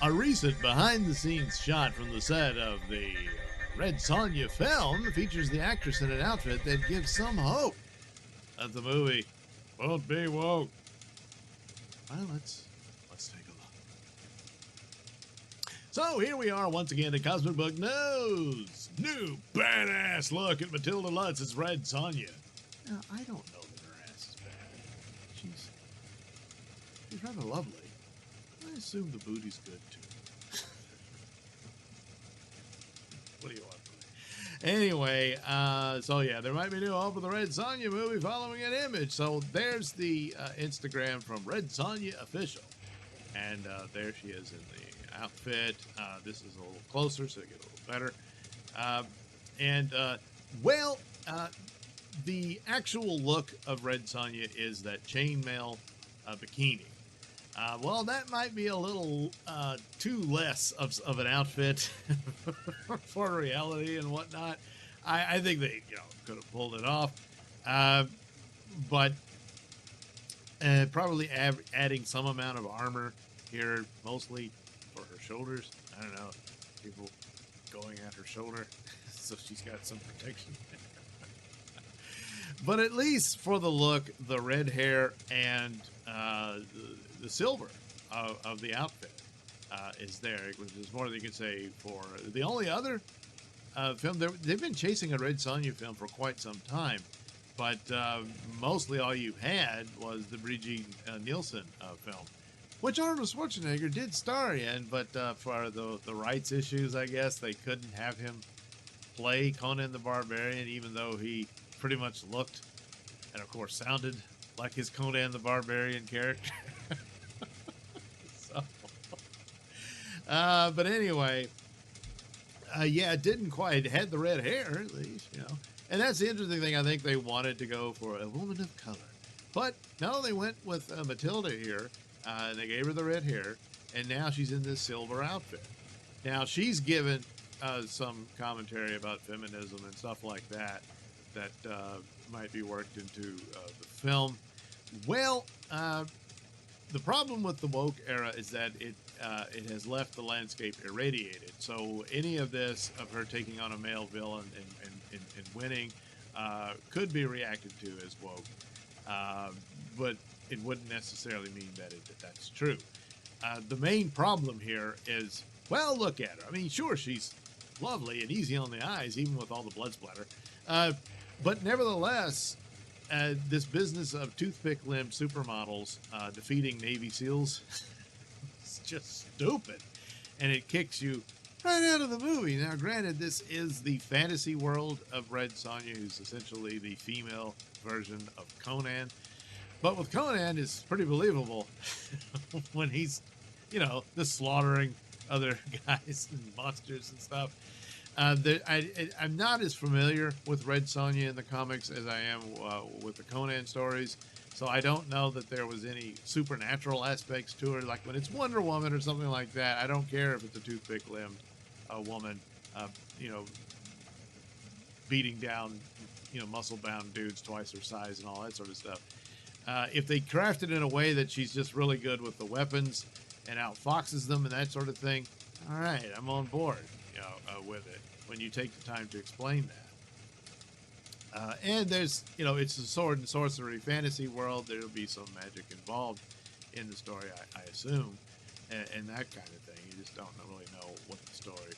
A recent behind-the-scenes shot from the set of the Red Sonja film features the actress in an outfit that gives some hope that the movie won't be woke. Well, let's take a look. So here we are once again at Cosmic Book News. New badass look at Matilda Lutz's Red Sonja. Now, I don't know that her ass is bad. She's rather lovely. I assume the booty's good too. What do you want from me? Anyway, so yeah, there might be new hope of the Red Sonja movie following an image. So there's the Instagram from Red Sonja Official. And there she is in the outfit. This is a little closer, so you get a little better. The actual look of Red Sonja is that chainmail bikini. Well, that might be a little too less of an outfit for reality and whatnot. I think they could have pulled it off, but probably adding some amount of armor here, mostly for her shoulders. I don't know, people going at her shoulder, so she's got some protection. But at least for the look, the red hair and the silver of the outfit is there, which is more than you can say for the only other film. They've been chasing a Red Sonja film for quite some time, but mostly all you had was the Mr Nailsin film, which Arnold Schwarzenegger did star in, but for the rights issues, I guess, they couldn't have him play Conan the Barbarian, even though he pretty much looked and, of course, sounded like his Conan the Barbarian character. But anyway, it didn't quite. It had the red hair, at least, And that's the interesting thing. I think they wanted to go for a woman of color. But no, they went with Matilda here. And they gave her the red hair. And now she's in this silver outfit. Now, she's given some commentary about feminism and stuff like that might be worked into the film. Well, the problem with the woke era is that it has left the landscape irradiated. So any of this of her taking on a male villain and winning could be reacted to as woke, but it wouldn't necessarily mean that that's true. The main problem here is, well, look at her. I mean, sure, she's lovely and easy on the eyes, even with all the blood splatter. But nevertheless, this business of toothpick-limbed supermodels defeating Navy SEALs is just stupid. And it kicks you right out of the movie. Now, granted, this is the fantasy world of Red Sonja, who's essentially the female version of Conan. But with Conan, it's pretty believable when he's, just slaughtering other guys and monsters and stuff. I'm not as familiar with Red Sonja in the comics as I am with the Conan stories, so I don't know that there was any supernatural aspects to her. Like when it's Wonder Woman or something like that, I don't care if it's a toothpick-limbed woman, beating down, muscle-bound dudes twice her size and all that sort of stuff. If they craft it in a way that she's just really good with the weapons and outfoxes them and that sort of thing, all right, I'm on board. With it when you take the time to explain that. And there's, it's a sword and sorcery fantasy world. There'll be some magic involved in the story, I assume, and that kind of thing. You just don't really know what the story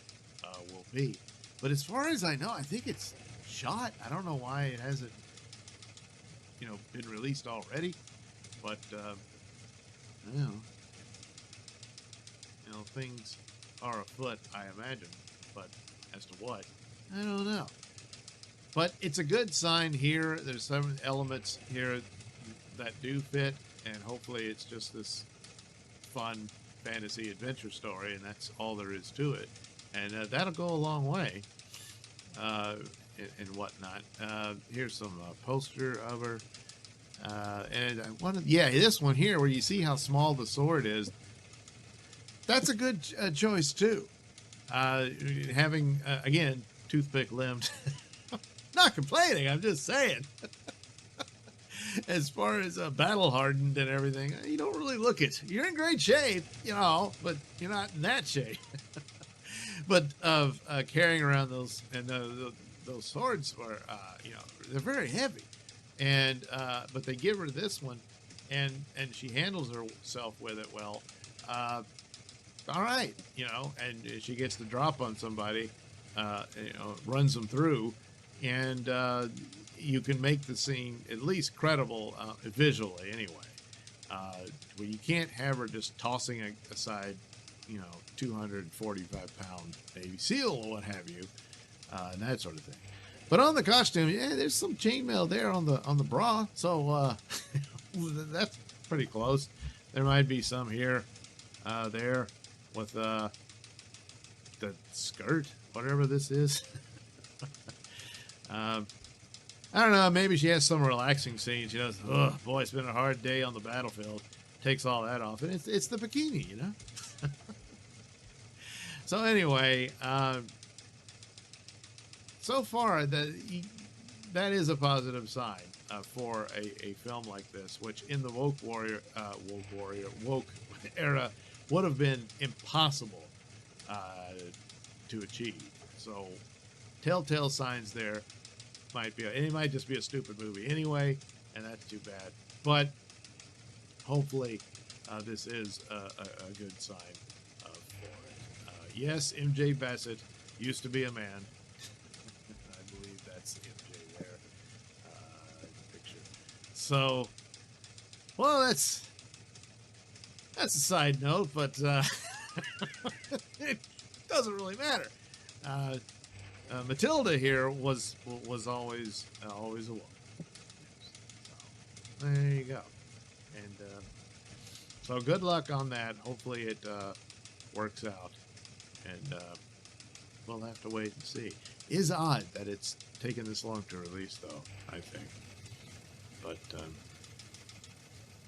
will be. But as far as I know, I think it's shot. I don't know why it hasn't, been released already. But, things are afoot, I imagine. But as to what, I don't know. But it's a good sign here. There's some elements here that do fit, and hopefully it's just this fun fantasy adventure story, and that's all there is to it. And that'll go a long way, and whatnot. Here's some poster of her. And I wanted, this one here where you see how small the sword is. That's a good choice, too. Having, again, toothpick limbed. Not complaining, I'm just saying. as far as battle hardened and everything, you don't really look it. You're in great shape, but you're not in that shape. But of carrying around those and those swords were, they're very heavy, and but they give her this one, and she handles herself with it well. All right, and she gets the drop on somebody, runs them through, and you can make the scene at least credible visually anyway. Where you can't have her just tossing aside, 245-pound Navy SEAL or what have you, and that sort of thing. But on the costume, there's some chainmail there on the bra, so that's pretty close. There might be some here, there, with the skirt, whatever this is. I don't know. Maybe she has some relaxing scene. She does. Oh boy, it's been a hard day on the battlefield. Takes all that off, and it's the bikini, So anyway, so far that is a positive sign for a film like this, which in the woke era would have been impossible to achieve. So telltale signs there. It might just be a stupid movie anyway, and that's too bad. But hopefully, this is a good sign for it. Yes, MJ Bassett used to be a man. I believe that's MJ there. Picture. So, well, that's a side note, but it doesn't really matter. Matilda here was always a woman. So, there you go. And so good luck on that. Hopefully it works out. And we'll have to wait and see. It's odd that it's taken this long to release, though, I think. But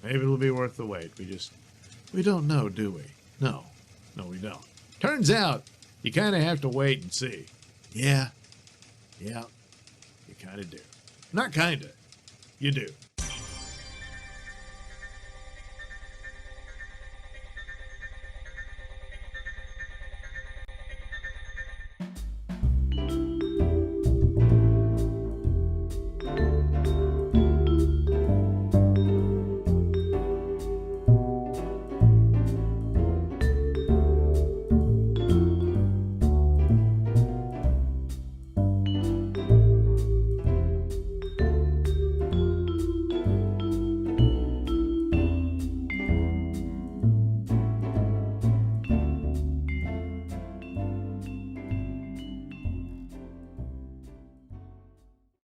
maybe it'll be worth the wait. We don't know, do we? No, we don't. Turns out you kind of have to wait and see. Yeah, you kind of do. Not kind of. You do.